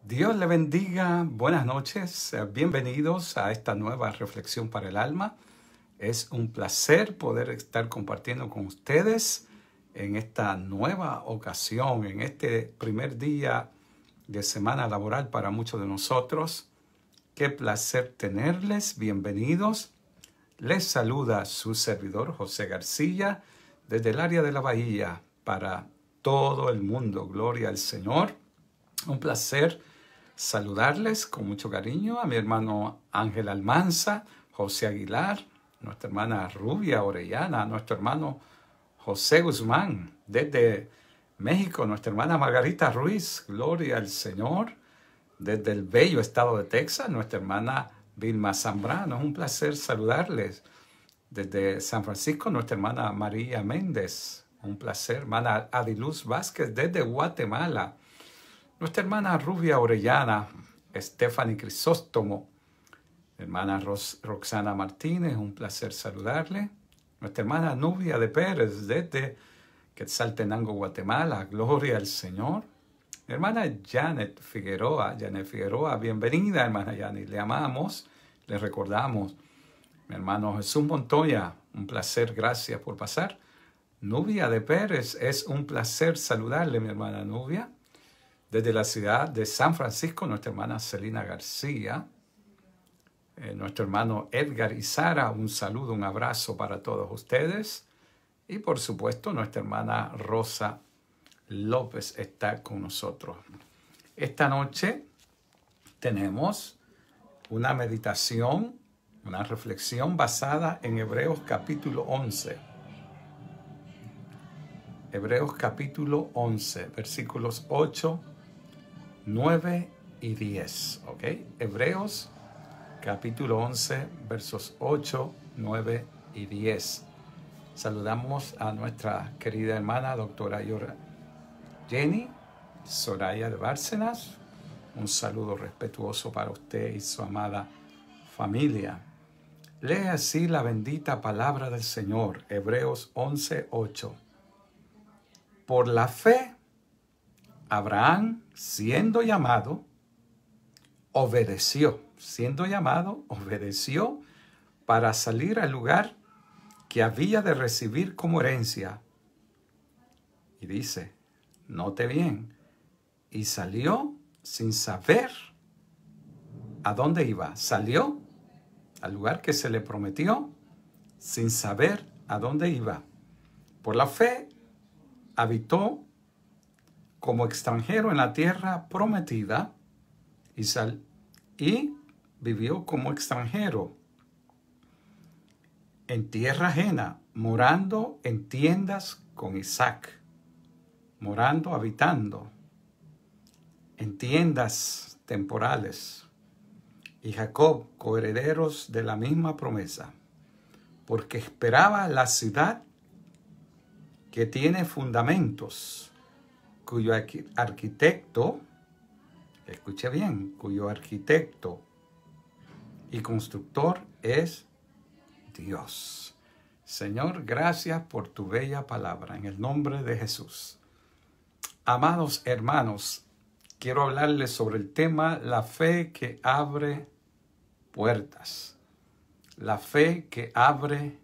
Dios le bendiga, buenas noches, bienvenidos a esta nueva reflexión para el alma. Es un placer poder estar compartiendo con ustedes en esta nueva ocasión, en este primer día de semana laboral para muchos de nosotros. Qué placer tenerles, bienvenidos. Les saluda su servidor José García desde el área de la Bahía para todo el mundo. Gloria al Señor. Un placer saludarles con mucho cariño a mi hermano Ángel Almanza, José Aguilar, nuestra hermana Rubia Orellana, nuestro hermano José Guzmán, desde México, nuestra hermana Margarita Ruiz, gloria al Señor, desde el bello estado de Texas, nuestra hermana Vilma Zambrano, es un placer saludarles. Desde San Francisco, nuestra hermana María Méndez, un placer, hermana Adiluz Vázquez, desde Guatemala. Nuestra hermana Rubia Orellana, Stephanie Crisóstomo, hermana Roxana Martínez, un placer saludarle. Nuestra hermana Nubia de Pérez, desde Quetzaltenango, Guatemala, gloria al Señor. Mi hermana Janet Figueroa, bienvenida hermana Janet, le amamos, le recordamos. Mi hermano Jesús Montoya, un placer, gracias por pasar. Nubia de Pérez, es un placer saludarle, mi hermana Nubia. Desde la ciudad de San Francisco, nuestra hermana Celina García, nuestro hermano Edgar y Sara, un saludo, un abrazo para todos ustedes. Y por supuesto, nuestra hermana Rosa López está con nosotros. Esta noche tenemos una meditación, una reflexión basada en Hebreos capítulo 11. Hebreos capítulo 11, versículos 8, 9 y 10, ¿ok? Hebreos capítulo 11, versos 8, 9 y 10. Saludamos a nuestra querida hermana doctora Jenny Soraya de Bárcenas. Un saludo respetuoso para usted y su amada familia. Lee así la bendita palabra del Señor, Hebreos 11, 8. Por la fe, Abraham, siendo llamado, obedeció para salir al lugar que había de recibir como herencia. Y dice, note bien, y salió sin saber a dónde iba. Salió al lugar que se le prometió sin saber a dónde iba. Por la fe, habitó como extranjero en la tierra prometida y vivió como extranjero en tierra ajena, morando en tiendas con Isaac, habitando en tiendas temporales, y Jacob, coherederos de la misma promesa, porque esperaba la ciudad que tiene fundamentos, cuyo arquitecto, escuche bien, cuyo arquitecto y constructor es Dios. Señor, gracias por tu bella palabra, en el nombre de Jesús. Amados hermanos, quiero hablarles sobre el tema la fe que abre puertas. La fe que abre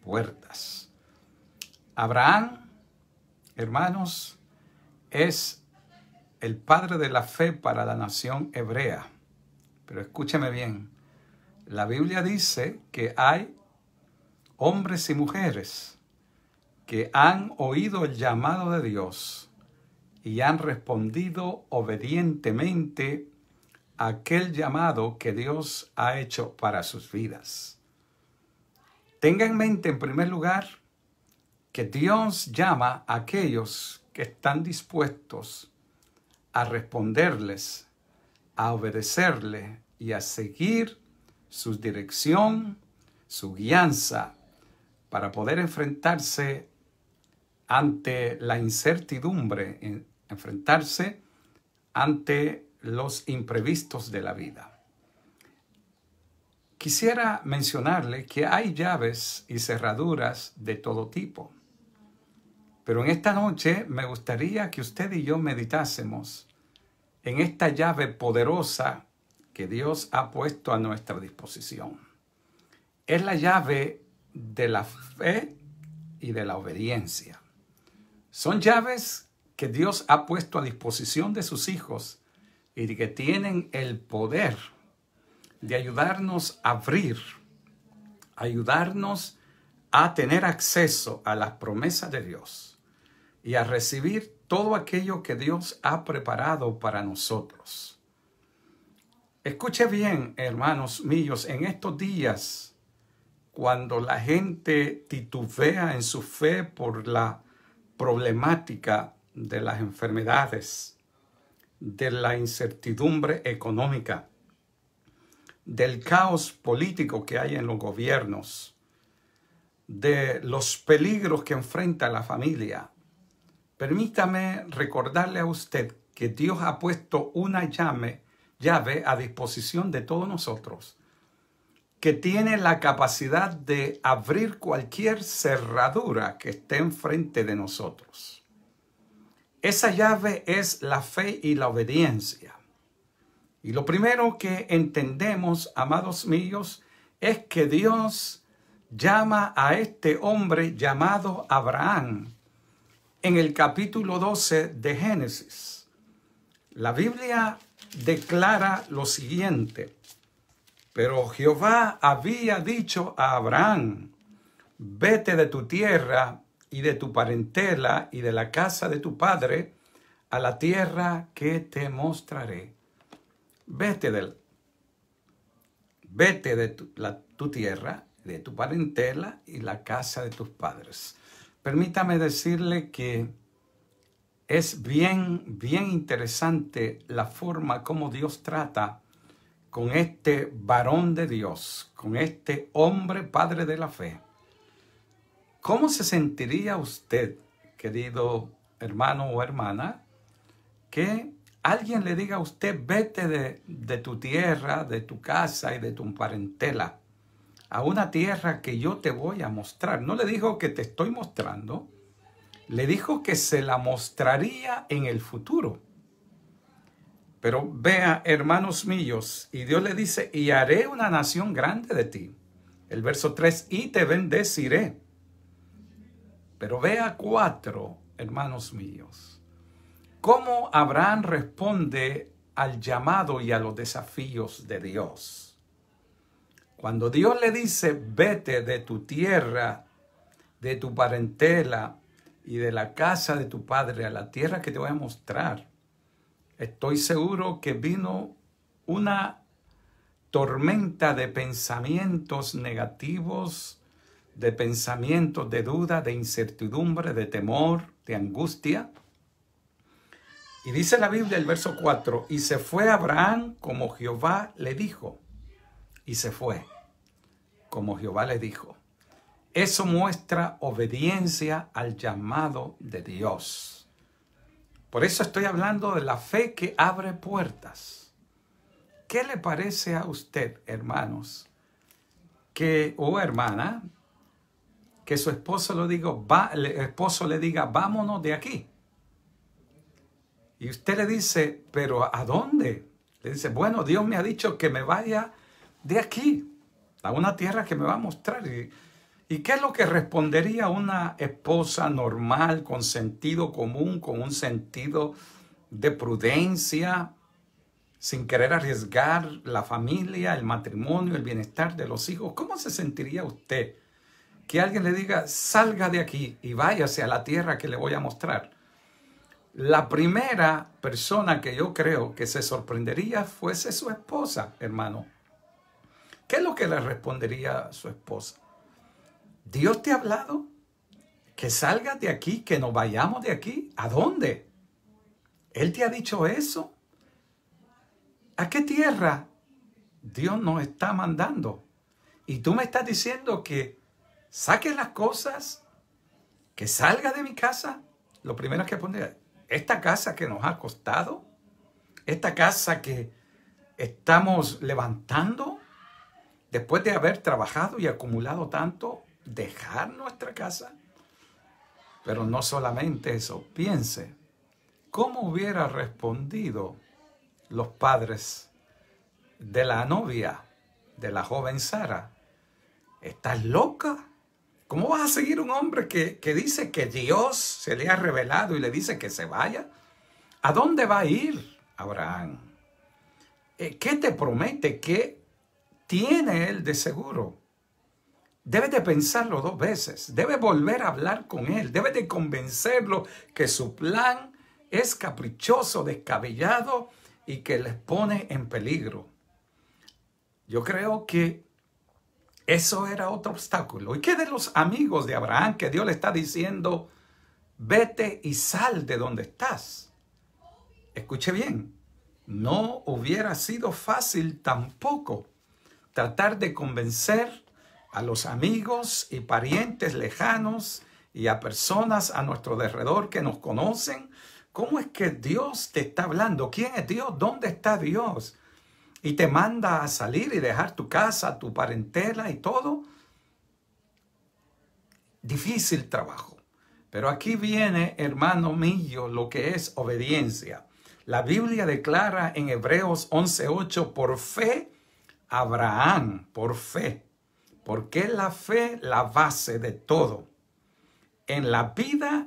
puertas. Abraham, hermanos, es el padre de la fe para la nación hebrea. Pero escúcheme bien, la Biblia dice que hay hombres y mujeres que han oído el llamado de Dios y han respondido obedientemente a aquel llamado que Dios ha hecho para sus vidas. Tenga en mente, en primer lugar, que Dios llama a aquellos que están dispuestos a responderles, a obedecerle y a seguir su dirección, su guianza, para poder enfrentarse ante la incertidumbre, enfrentarse ante los imprevistos de la vida. Quisiera mencionarle que hay llaves y cerraduras de todo tipo. Pero en esta noche me gustaría que usted y yo meditásemos en esta llave poderosa que Dios ha puesto a nuestra disposición. Es la llave de la fe y de la obediencia. Son llaves que Dios ha puesto a disposición de sus hijos y que tienen el poder de ayudarnos a abrir, ayudarnos a tener acceso a las promesas de Dios y a recibir todo aquello que Dios ha preparado para nosotros. Escuche bien, hermanos míos, en estos días, cuando la gente titubea en su fe por la problemática de las enfermedades, de la incertidumbre económica, del caos político que hay en los gobiernos, de los peligros que enfrenta la familia, permítame recordarle a usted que Dios ha puesto una llave a disposición de todos nosotros, que tiene la capacidad de abrir cualquier cerradura que esté enfrente de nosotros. Esa llave es la fe y la obediencia. Y lo primero que entendemos, amados míos, es que Dios llama a este hombre llamado Abraham en el capítulo 12 de Génesis. La Biblia declara lo siguiente: pero Jehová había dicho a Abraham, vete de tu tierra y de tu parentela y de la casa de tu padre a la tierra que te mostraré. Vete de tu tierra, de tu parentela y la casa de tus padres. Permítame decirle que es bien interesante la forma como Dios trata con este varón de Dios, con este hombre padre de la fe. ¿Cómo se sentiría usted, querido hermano o hermana, que alguien le diga a usted, vete de tu tierra, de tu casa y de tu parentela a una tierra que yo te voy a mostrar? No le dijo que te estoy mostrando, le dijo que se la mostraría en el futuro. Pero vea, hermanos míos, y Dios le dice, y haré una nación grande de ti. El verso 3, y te bendeciré. Pero vea 4, hermanos míos, cómo Abraham responde al llamado y a los desafíos de Dios. Cuando Dios le dice, vete de tu tierra, de tu parentela y de la casa de tu padre a la tierra que te voy a mostrar, estoy seguro que vino una tormenta de pensamientos negativos, de pensamientos de duda, de incertidumbre, de temor, de angustia. Y dice la Biblia, el verso 4, y se fue Abraham como Jehová le dijo. Y se fue como Jehová le dijo. Eso muestra obediencia al llamado de Dios. Por eso estoy hablando de la fe que abre puertas. ¿Qué le parece a usted, hermanos, o hermana, que su esposo le diga, vámonos de aquí? Y usted le dice, ¿pero a dónde? Le dice, bueno, Dios me ha dicho que me vaya de aquí, a una tierra que me va a mostrar. ¿Y qué es lo que respondería una esposa normal, con sentido común, con un sentido de prudencia, sin querer arriesgar la familia, el matrimonio, el bienestar de los hijos? ¿Cómo se sentiría usted que alguien le diga, salga de aquí y váyase a la tierra que le voy a mostrar? La primera persona que yo creo que se sorprendería fuese su esposa, hermano. ¿Qué es lo que le respondería su esposa? ¿Dios te ha hablado? ¿Que salgas de aquí? ¿Que nos vayamos de aquí? ¿A dónde? ¿Él te ha dicho eso? ¿A qué tierra Dios nos está mandando? Y tú me estás diciendo que saque las cosas, que salga de mi casa. Lo primero que pondría, esta casa que nos ha costado, esta casa que estamos levantando, después de haber trabajado y acumulado tanto, dejar nuestra casa. Pero no solamente eso, piense, ¿cómo hubiera respondido los padres de la novia, de la joven Sara. ¿Estás loca? ¿Cómo vas a seguir un hombre que dice que Dios se le ha revelado y le dice que se vaya? ¿A dónde va a ir Abraham? ¿Qué te promete? ¿Qué tiene él de seguro? Debes de pensarlo 2 veces. Debes volver a hablar con él. Debes de convencerlo que su plan es caprichoso, descabellado y que les pone en peligro. Yo creo que eso era otro obstáculo. ¿Y qué de los amigos de Abraham que Dios le está diciendo, vete y sal de donde estás? Escuche bien, no hubiera sido fácil tampoco tratar de convencer a los amigos y parientes lejanos y a personas a nuestro alrededor que nos conocen. ¿Cómo es que Dios te está hablando? ¿Quién es Dios? ¿Dónde está Dios? Y te manda a salir y dejar tu casa, tu parentela y todo. Difícil trabajo. Pero aquí viene, hermano mío, lo que es obediencia. La Biblia declara en Hebreos 11:8, por fe, Abraham, por fe. Porque es la fe la base de todo. En la vida,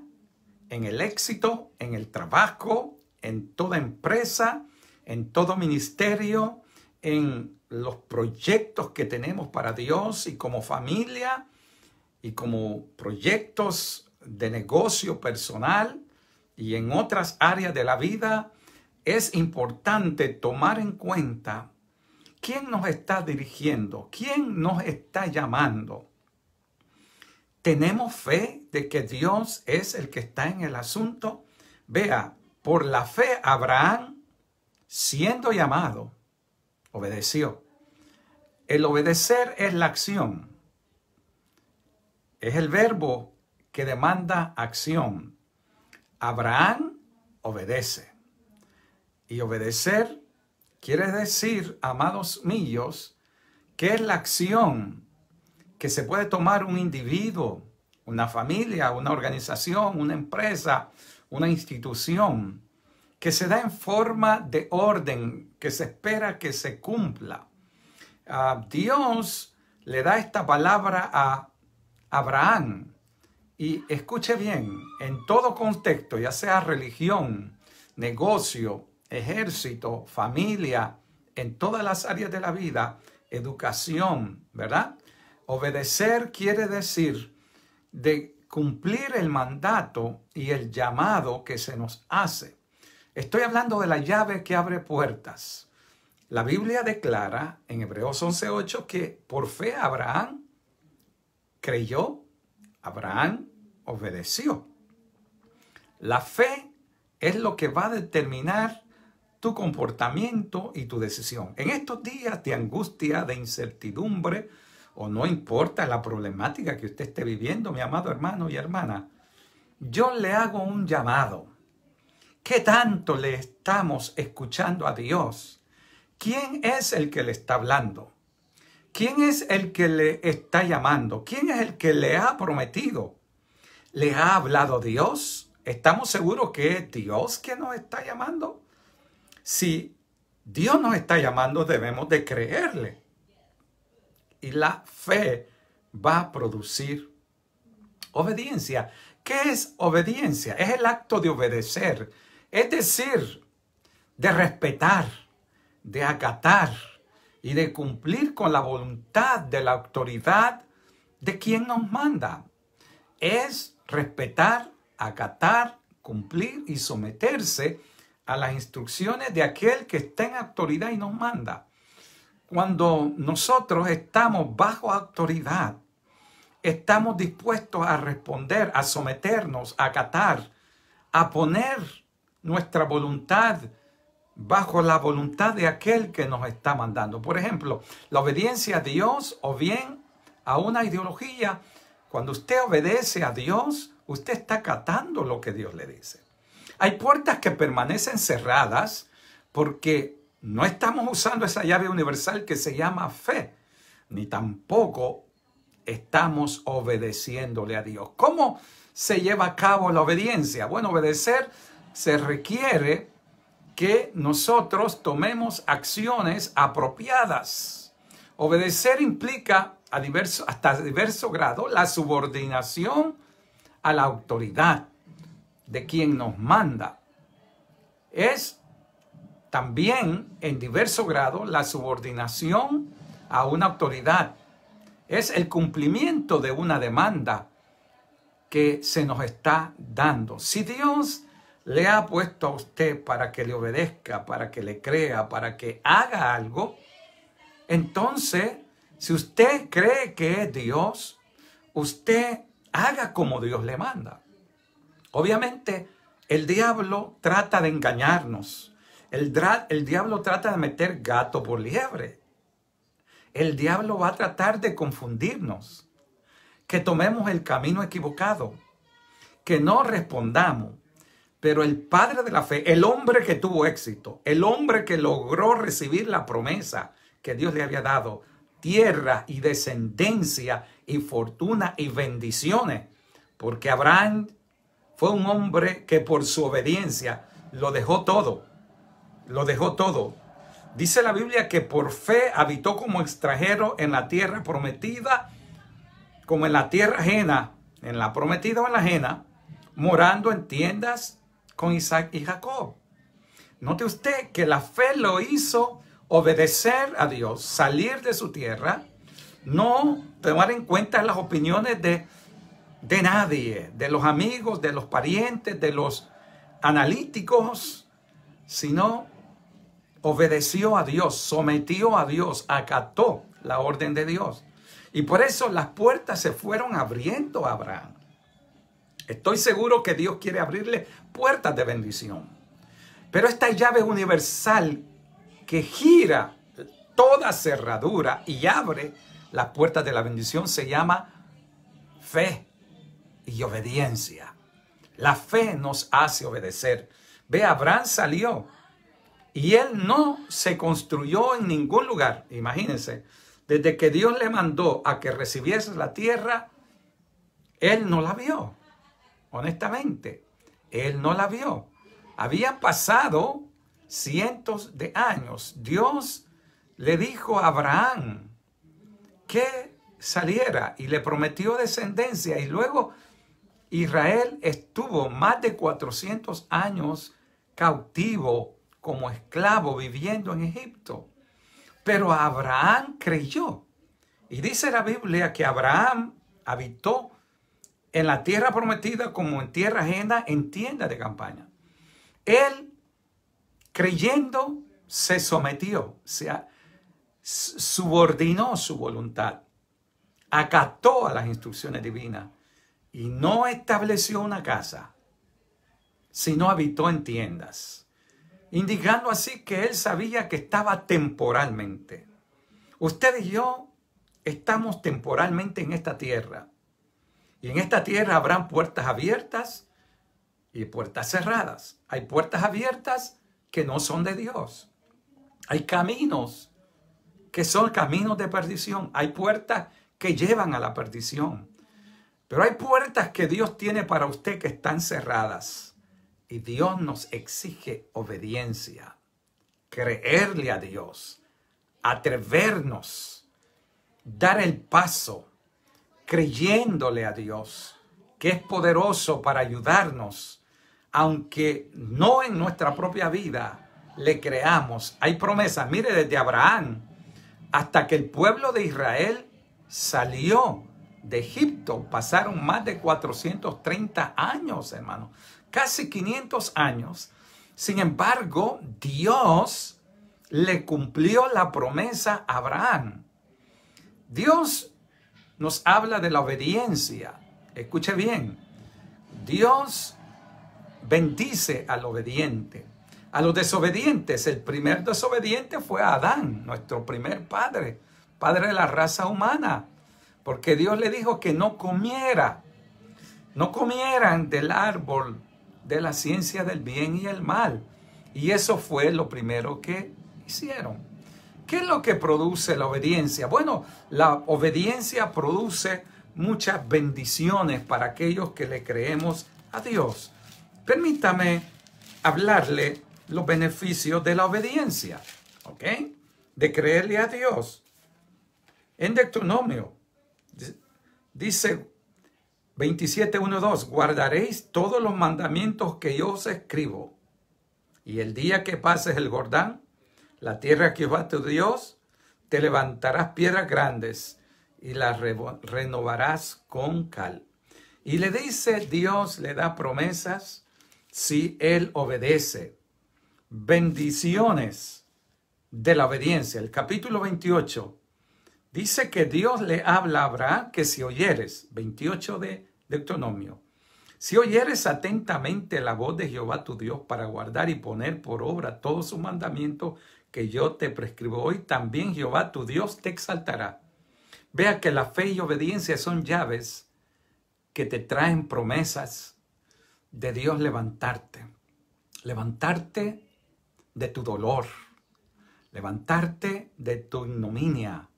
en el éxito, en el trabajo, en toda empresa, en todo ministerio, en los proyectos que tenemos para Dios y como familia y como proyectos de negocio personal y en otras áreas de la vida, es importante tomar en cuenta quién nos está dirigiendo, quién nos está llamando. ¿Tenemos fe de que Dios es el que está en el asunto? Vea, por la fe Abraham, siendo llamado, obedeció. El obedecer es la acción. Es el verbo que demanda acción. Abraham obedece. Y obedecer quiere decir, amados míos, que es la acción que se puede tomar un individuo, una familia, una organización, una empresa, una institución, que se da en forma de orden, que se espera que se cumpla. Dios le da esta palabra a Abraham. Y escuche bien, en todo contexto, ya sea religión, negocio, ejército, familia, en todas las áreas de la vida, educación, ¿verdad? Obedecer quiere decir de cumplir el mandato y el llamado que se nos hace. Estoy hablando de la llave que abre puertas. La Biblia declara en Hebreos 11:8 que por fe Abraham creyó, Abraham obedeció. La fe es lo que va a determinar tu comportamiento y tu decisión. En estos días de angustia, de incertidumbre, o no importa la problemática que usted esté viviendo, mi amado hermano y hermana, yo le hago un llamado. ¿Qué tanto le estamos escuchando a Dios? ¿Quién es el que le está hablando? ¿Quién es el que le está llamando? ¿Quién es el que le ha prometido? ¿Le ha hablado Dios? ¿Estamos seguros que es Dios que nos está llamando? Si Dios nos está llamando, debemos de creerle. Y la fe va a producir obediencia. ¿Qué es obediencia? Es el acto de obedecer. Es decir, de respetar, de acatar y de cumplir con la voluntad de la autoridad de quien nos manda. Es respetar, acatar, cumplir y someterse a las instrucciones de aquel que está en autoridad y nos manda. Cuando nosotros estamos bajo autoridad, estamos dispuestos a responder, a someternos, a acatar, a poner nuestra voluntad bajo la voluntad de aquel que nos está mandando. Por ejemplo, la obediencia a Dios o bien a una ideología. Cuando usted obedece a Dios, usted está acatando lo que Dios le dice. Hay puertas que permanecen cerradas porque no estamos usando esa llave universal que se llama fe, ni tampoco estamos obedeciéndole a Dios. ¿Cómo se lleva a cabo la obediencia? Bueno, obedecer se requiere que nosotros tomemos acciones apropiadas. Obedecer implica hasta diverso grado la subordinación a la autoridad de quien nos manda. Es también en diverso grado la subordinación a una autoridad. Es el cumplimiento de una demanda que se nos está dando. Si Dios le ha puesto a usted para que le obedezca, para que le crea, para que haga algo, entonces, si usted cree que es Dios, usted haga como Dios le manda. Obviamente, el diablo trata de engañarnos. El diablo trata de meter gato por liebre. El diablo va a tratar de confundirnos, que tomemos el camino equivocado, que no respondamos. Pero el padre de la fe, el hombre que tuvo éxito, el hombre que logró recibir la promesa que Dios le había dado, tierra y descendencia y fortuna y bendiciones, porque Abraham fue un hombre que por su obediencia lo dejó todo, lo dejó todo. Dice la Biblia que por fe habitó como extranjero en la tierra prometida, como en la tierra ajena, en la prometida o en la ajena, morando en tiendas con Isaac y Jacob. Note usted que la fe lo hizo obedecer a Dios, salir de su tierra, no tomar en cuenta las opiniones de nadie, de los amigos, de los parientes, de los analíticos, sino obedeció a Dios, sometió a Dios, acató la orden de Dios. Y por eso las puertas se fueron abriendo a Abraham. Estoy seguro que Dios quiere abrirle puertas de bendición. Pero esta llave universal que gira toda cerradura y abre las puertas de la bendición se llama fe y obediencia. La fe nos hace obedecer. Ve, Abraham salió y él no se construyó en ningún lugar. Imagínense, desde que Dios le mandó a que recibiese la tierra, él no la vio. Honestamente, él no la vio. Habían pasado cientos de años. Dios le dijo a Abraham que saliera y le prometió descendencia. Y luego Israel estuvo más de 400 años cautivo como esclavo viviendo en Egipto. Pero Abraham creyó. Y dice la Biblia que Abraham habitó en la tierra prometida como en tierra ajena, en tienda de campaña. Él, creyendo, se sometió, se subordinó su voluntad, acató a las instrucciones divinas y no estableció una casa, sino habitó en tiendas, indicando así que él sabía que estaba temporalmente. Usted y yo estamos temporalmente en esta tierra. Y en esta tierra habrán puertas abiertas y puertas cerradas. Hay puertas abiertas que no son de Dios. Hay caminos que son caminos de perdición. Hay puertas que llevan a la perdición. Pero hay puertas que Dios tiene para usted que están cerradas. Y Dios nos exige obediencia, creerle a Dios, atrevernos, dar el paso, creyéndole a Dios, que es poderoso para ayudarnos, aunque no en nuestra propia vida le creamos. Hay promesas, mire, desde Abraham hasta que el pueblo de Israel salió de Egipto, pasaron más de 430 años, hermano, casi 500 años. Sin embargo, Dios le cumplió la promesa a Abraham. Dios nos habla de la obediencia. Escuche bien. Dios bendice al obediente. A los desobedientes, el primer desobediente fue Adán, nuestro primer padre, padre de la raza humana. Porque Dios le dijo que no comieran del árbol de la ciencia del bien y el mal. Y eso fue lo primero que hicieron. ¿Qué es lo que produce la obediencia? Bueno, la obediencia produce muchas bendiciones para aquellos que le creemos a Dios. Permítame hablarle los beneficios de la obediencia, ¿ok? De creerle a Dios. En Deuteronomio dice 27:1-2, guardaréis todos los mandamientos que yo os escribo. Y el día que pases el Jordán, la tierra que Jehová tu Dios, te levantarás piedras grandes y las renovarás con cal. Y le dice, Dios le da promesas si él obedece. Bendiciones de la obediencia. El capítulo 28 dice que Dios le habla a Abraham que si oyeres, 28 de Deuteronomio, si oyeres atentamente la voz de Jehová tu Dios para guardar y poner por obra todos sus mandamientos que yo te prescribo hoy, también Jehová tu Dios te exaltará. Vea que la fe y obediencia son llaves que te traen promesas de Dios levantarte. Levantarte de tu dolor, levantarte de tu ignominia,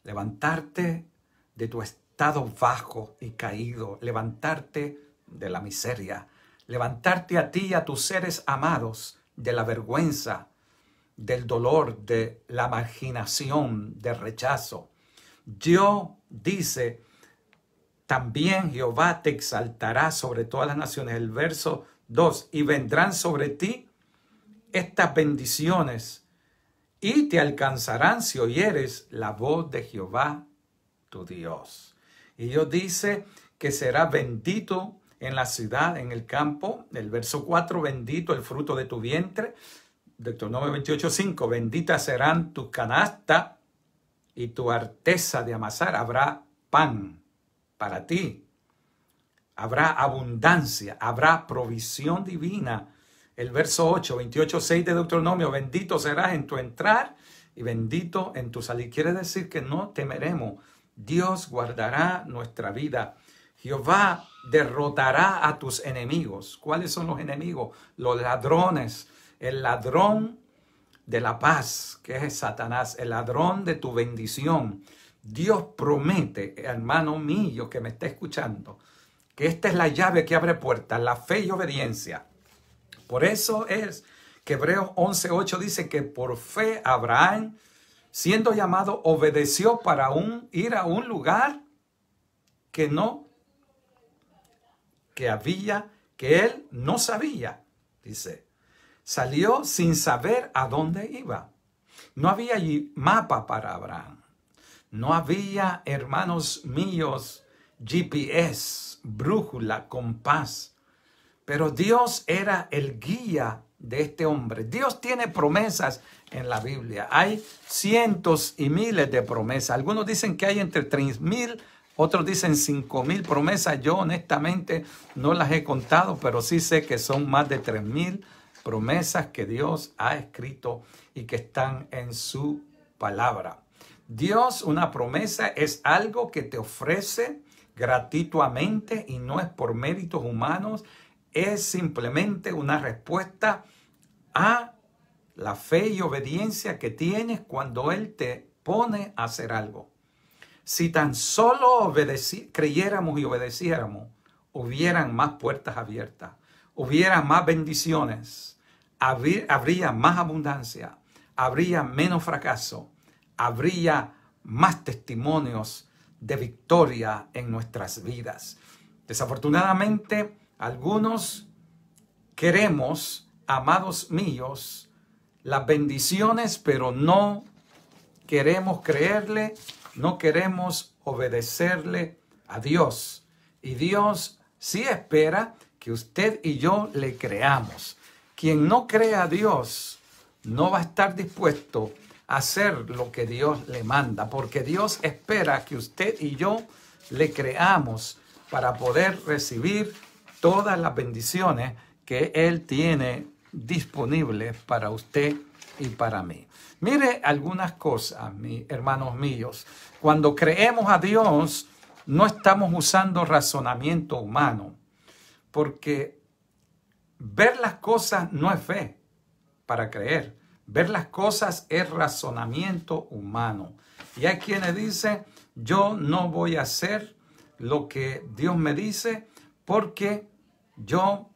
levantarte de tu estado bajo y caído, levantarte de la miseria, levantarte a ti y a tus seres amados de la vergüenza, del dolor, de la marginación, del rechazo. Dios dice, también Jehová te exaltará sobre todas las naciones. El verso 2, y vendrán sobre ti estas bendiciones y te alcanzarán si oyeres la voz de Jehová tu Dios. Y Dios dice que será bendito en la ciudad, en el campo. El verso 4, bendito el fruto de tu vientre. Deuteronomio 28:5, benditas serán tus canastas y tu arteza de amasar. Habrá pan para ti. Habrá abundancia, habrá provisión divina. El verso 8, 28:6 de Deuteronomio, bendito serás en tu entrar y bendito en tu salir. Quiere decir que no temeremos. Dios guardará nuestra vida. Jehová derrotará a tus enemigos. ¿Cuáles son los enemigos? Los ladrones. El ladrón de la paz, que es Satanás, el ladrón de tu bendición. Dios promete, hermano mío que me está escuchando, que esta es la llave que abre puertas, la fe y obediencia. Por eso es que Hebreos 11:8 dice que por fe Abraham, siendo llamado, obedeció para ir a un lugar que él no sabía, dice. Salió sin saber a dónde iba. No había mapa para Abraham. No había, hermanos míos, GPS, brújula, compás. Pero Dios era el guía de este hombre. Dios tiene promesas en la Biblia. Hay cientos y miles de promesas. Algunos dicen que hay entre 3,000, otros dicen 5,000 promesas. Yo honestamente no las he contado, pero sí sé que son más de 3,000 promesas que Dios ha escrito y que están en su palabra. Dios, una promesa es algo que te ofrece gratuitamente y no es por méritos humanos. Es simplemente una respuesta a la fe y obediencia que tienes cuando Él te pone a hacer algo. Si tan solo creyéramos y obedeciéramos, hubieran más puertas abiertas, hubiera más bendiciones, habría más abundancia, habría menos fracaso, habría más testimonios de victoria en nuestras vidas. Desafortunadamente, algunos queremos, amados míos, las bendiciones, pero no queremos creerle, no queremos obedecerle a Dios. Y Dios sí espera que usted y yo le creamos. Quien no crea a Dios no va a estar dispuesto a hacer lo que Dios le manda, porque Dios espera que usted y yo le creamos para poder recibir todas las bendiciones que Él tiene disponibles para usted y para mí. Mire algunas cosas, mis hermanos míos. Cuando creemos a Dios, no estamos usando razonamiento humano, porque ver las cosas no es fe para creer. Ver las cosas es razonamiento humano. Y hay quienes dicen, yo no voy a hacer lo que Dios me dice porque yo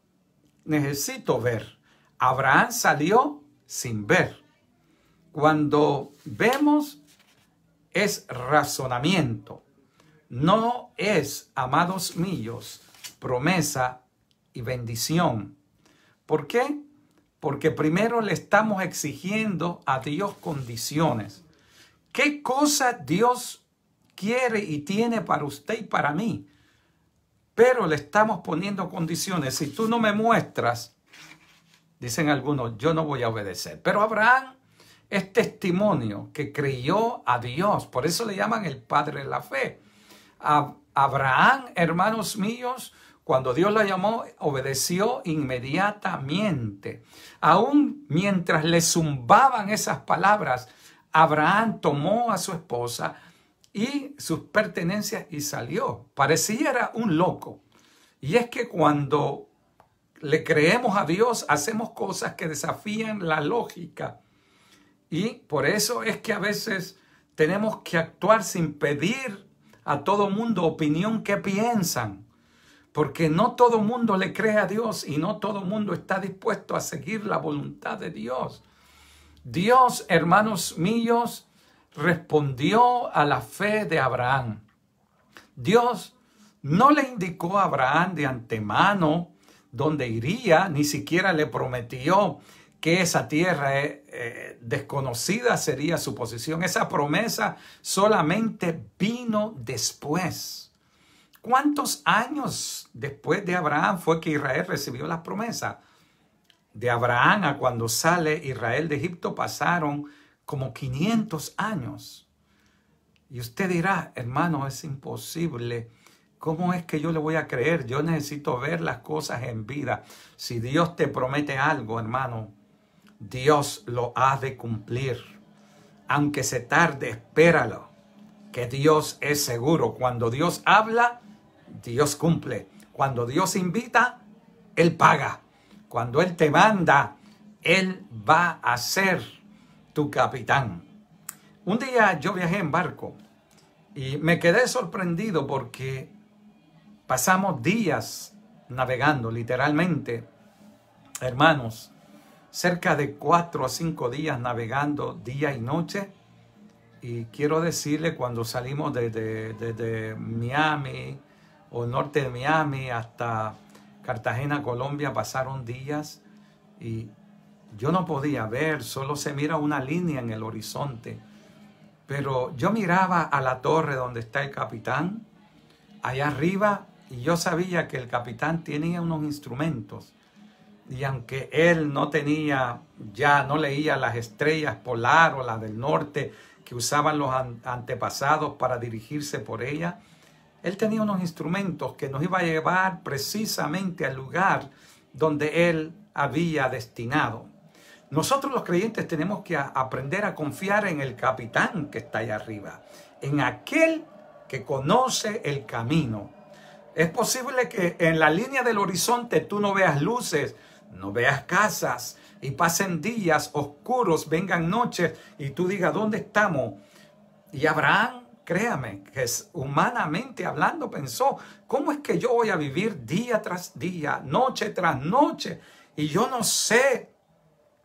necesito ver. Abraham salió sin ver. Cuando vemos es razonamiento. No es, amados míos, promesa y bendición. ¿Por qué? Porque primero le estamos exigiendo a Dios condiciones. ¿Qué cosa Dios quiere y tiene para usted y para mí? Pero le estamos poniendo condiciones. Si tú no me muestras, dicen algunos, yo no voy a obedecer. Pero Abraham es testimonio que creyó a Dios. Por eso le llaman el padre de la fe. Abraham, hermanos míos, cuando Dios lo llamó, obedeció inmediatamente. Aún mientras le zumbaban esas palabras, Abraham tomó a su esposa y sus pertenencias y salió. Pareciera un loco. Y es que cuando le creemos a Dios, hacemos cosas que desafían la lógica. Y por eso es que a veces tenemos que actuar sin pedir a todo mundo opinión que piensan. Porque no todo mundo le cree a Dios y no todo mundo está dispuesto a seguir la voluntad de Dios. Dios, hermanos míos, respondió a la fe de Abraham. Dios no le indicó a Abraham de antemano dónde iría, ni siquiera le prometió que esa tierra desconocida sería su posición. Esa promesa solamente vino después. ¿Cuántos años después de Abraham fue que Israel recibió la promesa? De Abraham a cuando sale Israel de Egipto pasaron como 500 años. Y usted dirá, hermano, es imposible. ¿Cómo es que yo le voy a creer? Yo necesito ver las cosas en vida. Si Dios te promete algo, hermano, Dios lo ha de cumplir. Aunque se tarde, espéralo. Que Dios es seguro. Cuando Dios habla, Dios cumple. Cuando Dios invita, Él paga. Cuando Él te manda, Él va a ser tu capitán. Un día yo viajé en barco y me quedé sorprendido porque pasamos días navegando, literalmente, hermanos, cerca de 4 a 5 días navegando día y noche. Y quiero decirle, cuando salimos desde Miami o norte de Miami hasta Cartagena, Colombia, pasaron días y yo no podía ver, solo se mira una línea en el horizonte. Pero yo miraba a la torre donde está el capitán, allá arriba, y yo sabía que el capitán tenía unos instrumentos. Y aunque él no leía las estrellas polar o las del norte que usaban los antepasados para dirigirse por ella, él tenía unos instrumentos que nos iba a llevar precisamente al lugar donde él había destinado. Nosotros los creyentes tenemos que aprender a confiar en el capitán que está allá arriba, en aquel que conoce el camino. Es posible que en la línea del horizonte tú no veas luces, no veas casas y pasen días oscuros, vengan noches y tú digas, ¿dónde estamos? Y Abraham, créame, que humanamente hablando pensó, ¿cómo es que yo voy a vivir día tras día, noche tras noche? Y yo no sé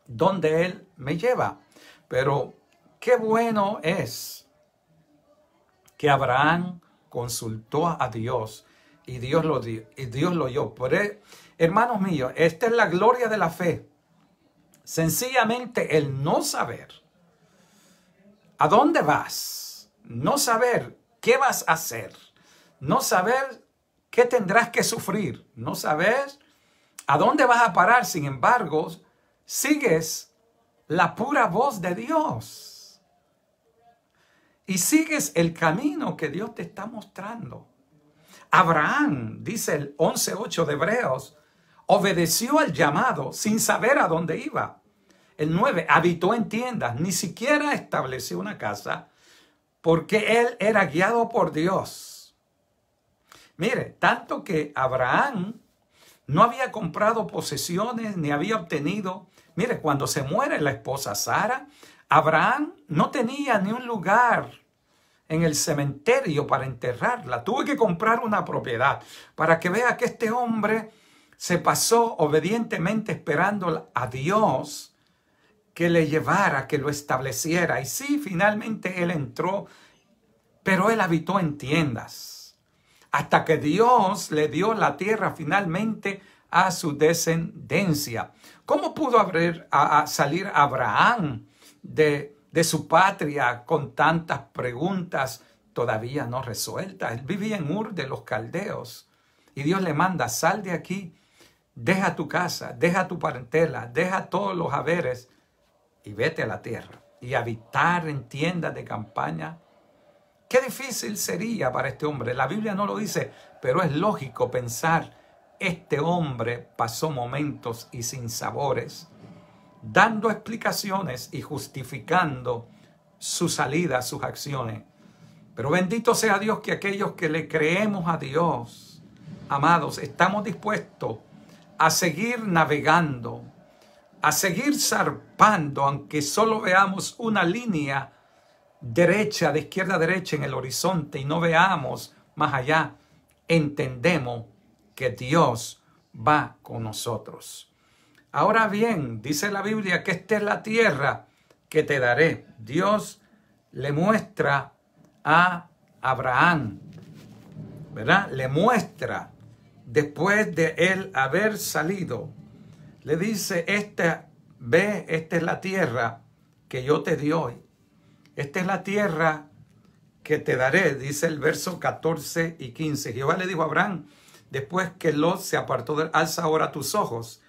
dónde Él me lleva. Pero qué bueno es que Abraham consultó a Dios y Dios lo dio, y Dios lo oyó. Hermanos míos, esta es la gloria de la fe. Sencillamente el no saber a dónde vas, no saber qué vas a hacer, no saber qué tendrás que sufrir, no saber a dónde vas a parar. Sin embargo, sigues la pura voz de Dios y sigues el camino que Dios te está mostrando. Abraham, dice el 11:8 de Hebreos, obedeció al llamado sin saber a dónde iba. El 9, habitó en tiendas, ni siquiera estableció una casa, porque él era guiado por Dios. Mire, tanto que Abraham no había comprado posesiones ni había obtenido. Mire, cuando se muere la esposa Sara, Abraham no tenía ni un lugar en el cementerio para enterrarla. Tuve que comprar una propiedad para que vea que este hombre Se pasó obedientemente esperando a Dios que le llevara, que lo estableciera. Y sí, finalmente él entró, pero él habitó en tiendas. Hasta que Dios le dio la tierra finalmente a su descendencia. ¿Cómo pudo salir Abraham de su patria con tantas preguntas todavía no resueltas? Él vivía en Ur de los Caldeos. Y Dios le manda, sal de aquí, deja tu casa, deja tu parentela, deja todos los haberes y vete a la tierra. Y habitar en tiendas de campaña. Qué difícil sería para este hombre. La Biblia no lo dice, pero es lógico pensar, este hombre pasó momentos y sinsabores, dando explicaciones y justificando su salida, sus acciones. Pero bendito sea Dios que aquellos que le creemos a Dios, amados, estamos dispuestos a seguir navegando, a seguir zarpando, aunque solo veamos una línea derecha, de izquierda a derecha en el horizonte y no veamos más allá. Entendemos que Dios va con nosotros. Ahora bien, dice la Biblia que esta es la tierra que te daré. Dios le muestra a Abraham, ¿verdad? Le muestra, después de él haber salido, le dice, ve, esta es la tierra que yo te di hoy. Esta es la tierra que te daré, dice el verso 14 y 15. Jehová le dijo a Abraham, después que Lot se apartó alza ahora tus ojos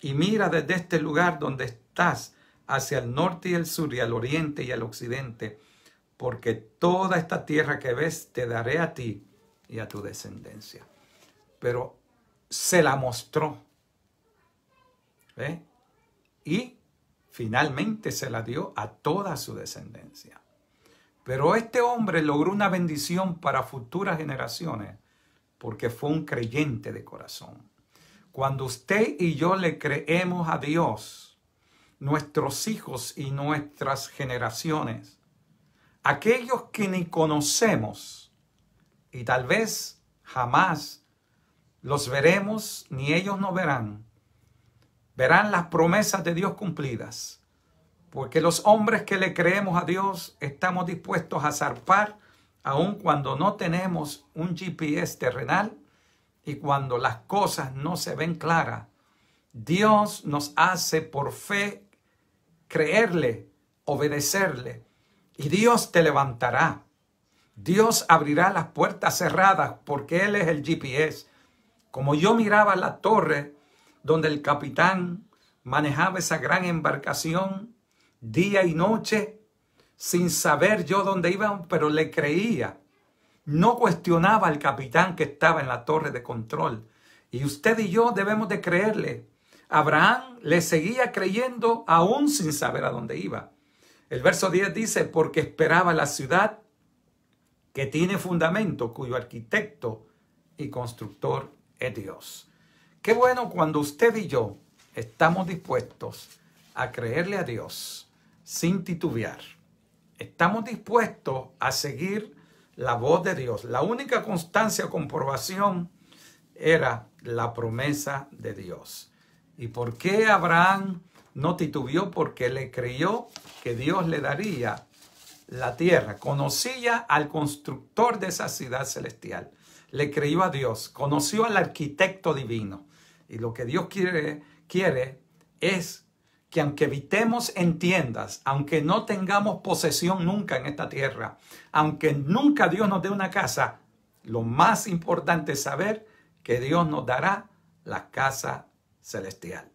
y mira desde este lugar donde estás hacia el norte y el sur y al oriente y al occidente, porque toda esta tierra que ves te daré a ti y a tu descendencia. Pero se la mostró. ¿Ve? Y finalmente se la dio a toda su descendencia. Pero este hombre logró una bendición para futuras generaciones porque fue un creyente de corazón. Cuando usted y yo le creemos a Dios, nuestros hijos y nuestras generaciones, aquellos que ni conocemos y tal vez jamás los veremos ni ellos nos verán, verán las promesas de Dios cumplidas. Porque los hombres que le creemos a Dios estamos dispuestos a zarpar aun cuando no tenemos un GPS terrenal y cuando las cosas no se ven claras. Dios nos hace por fe creerle, obedecerle, y Dios te levantará. Dios abrirá las puertas cerradas porque Él es el GPS. Como yo miraba la torre donde el capitán manejaba esa gran embarcación día y noche, sin saber yo dónde iban, pero le creía. No cuestionaba al capitán que estaba en la torre de control. Y usted y yo debemos de creerle. Abraham le seguía creyendo aún sin saber a dónde iba. El verso 10 dice, porque esperaba la ciudad que tiene fundamento, cuyo arquitecto y constructor es Dios. Qué bueno cuando usted y yo estamos dispuestos a creerle a Dios sin titubear. Estamos dispuestos a seguir la voz de Dios. La única constancia o comprobación era la promesa de Dios. ¿Y por qué Abraham no titubeó? Porque le creyó que Dios le daría la tierra. Conocía al constructor de esa ciudad celestial. Le creyó a Dios. Conoció al arquitecto divino. Y lo que Dios quiere es que aunque habitemos en tiendas, aunque no tengamos posesión nunca en esta tierra, aunque nunca Dios nos dé una casa, lo más importante es saber que Dios nos dará la casa celestial.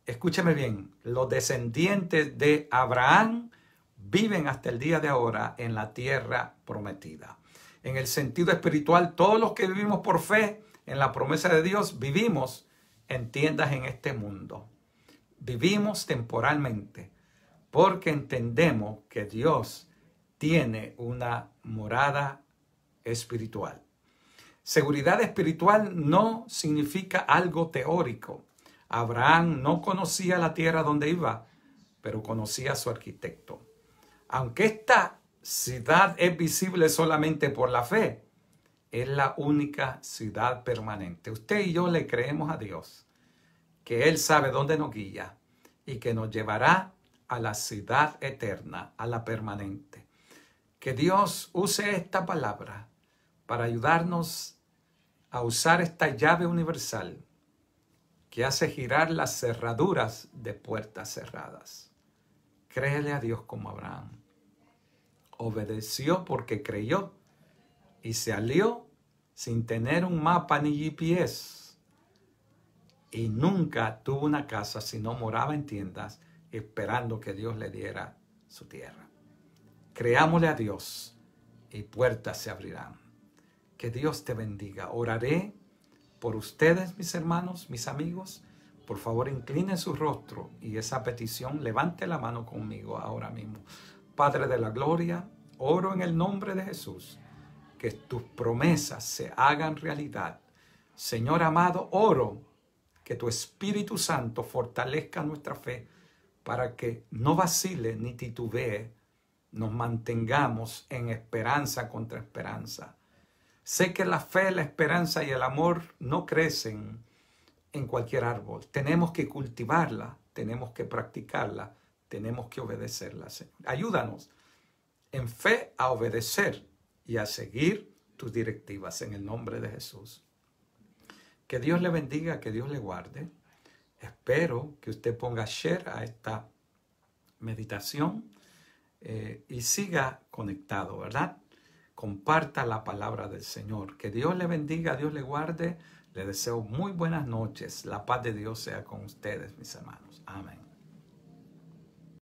Escúcheme bien, los descendientes de Abraham viven hasta el día de ahora en la tierra prometida. En el sentido espiritual, todos los que vivimos por fe en la promesa de Dios, vivimos en tiendas en este mundo. Vivimos temporalmente porque entendemos que Dios tiene una morada espiritual. Seguridad espiritual no significa algo teórico. Abraham no conocía la tierra donde iba, pero conocía a su arquitecto. Aunque esta ciudad es visible solamente por la fe, es la única ciudad permanente. Usted y yo le creemos a Dios, que Él sabe dónde nos guía y que nos llevará a la ciudad eterna, a la permanente. Que Dios use esta palabra para ayudarnos a usar esta llave universal que hace girar las cerraduras de puertas cerradas. Créele a Dios como Abraham. Obedeció porque creyó y se alió sin tener un mapa ni GPS. Y nunca tuvo una casa, sino moraba en tiendas esperando que Dios le diera su tierra. Creámosle a Dios y puertas se abrirán. Que Dios te bendiga. Oraré por ustedes, mis hermanos, mis amigos. Por favor, incline su rostro y esa petición, levante la mano conmigo ahora mismo. Padre de la gloria, oro en el nombre de Jesús, que tus promesas se hagan realidad. Señor amado, oro que tu Espíritu Santo fortalezca nuestra fe para que no vacile ni titubee, nos mantengamos en esperanza contra esperanza. Sé que la fe, la esperanza y el amor no crecen en cualquier árbol. Tenemos que cultivarla, tenemos que practicarla, tenemos que obedecerla, Señor. Ayúdanos en fe a obedecer y a seguir tus directivas en el nombre de Jesús. Que Dios le bendiga, que Dios le guarde. Espero que usted ponga share a esta meditación y siga conectado, ¿verdad? Comparta la palabra del Señor. Que Dios le bendiga, Dios le guarde. Le deseo muy buenas noches. La paz de Dios sea con ustedes, mis hermanos. Amén.